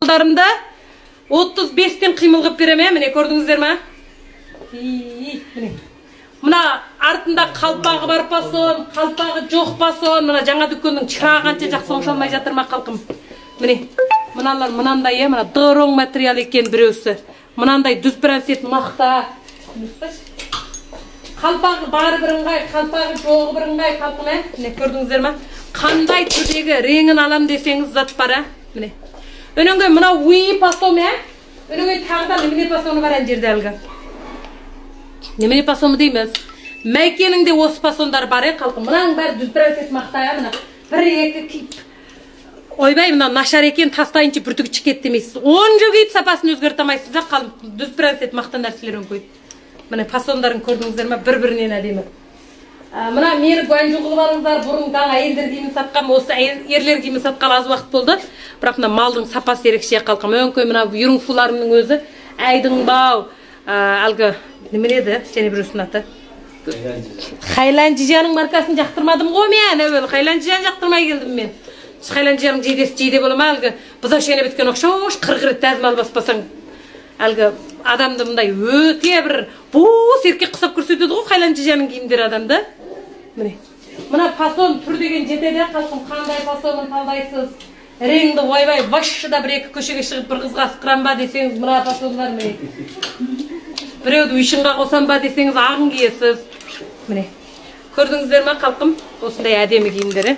қолдарымда 35-тен қимыл қылып беремін, міне көрдіңіздер ме? Міне. Мына артында қалпағы бар пасон, қалпағы жоқ пасон, мына жаңа дүкеннің чырағы қанша жақсы оңшалмай жатыр ма қалқым. Міне, мыналар мынандай, мына дұрың материал екен біреусі. Мынандай дүз бранцет мақта. Қалпағы бар біріңғай, қалпағы жоғы біріңғай қалқым, міне көрдіңіздер ме? Қандай түрдегі реңін алам десеңіз зат бар, міне. Өніңге мына уи пасом, өніңге тағда неміне пасоны бар ән жерде әлгі. Неміне пасомы дейміз. Мәйкенің де осы пасондар бар, қалқым. Мұнаның бәрі дүз бранцет мақта, мына бір-екі киіп. Ойбай, мына нашар екен, тастайыншы бүртігі чекет демейсіз. 10 жыл киіп сапасын өзгертамайсыз, қалып дүз бранцет мақта нәрселерін қойып. Міне пасондарын көрдіңіздер ме? Бір-бірінен әдемі. Мына мені гуанжу қылып алыңыздар, бұрын әйелдер киімін сатқам, осы ерлер киімін сатқалы аз уақыт болды. Бірақ мына малдың сапасы ерекше қалқам. Өңкөй мына юрыңфуларымның өзі әйдің бау, әлгі неменеді, және біреусінің аты. Хайланжижаның маркасын жақтырмадым ғой мен, әуел Хайланжижаны жақтырмай келдім мен. Хайланжижаның жейдесі жейде болы ма, әлгі бұзау шене біткен оқшауш, қырғырет тәзім албаспасаң, әлгі адамды мұндай өте бір бұс еркек қысап көрсетеді ғой Хайланжижаның киімдері адамды. Міне. Мына пасон түр деген жетеді, қалқым қандай пасонын талдайсыз. Реңді ойбай, вашшыда бір-екі көшеге шығып бір қызға сықырам ба десеңіз, мына пасондар міне. Біреуді үйшінға қосам ба десеңіз, ағын киесіз. Міне. Көрдіңіздер ме қалқым? Осындай әдемі киімдері.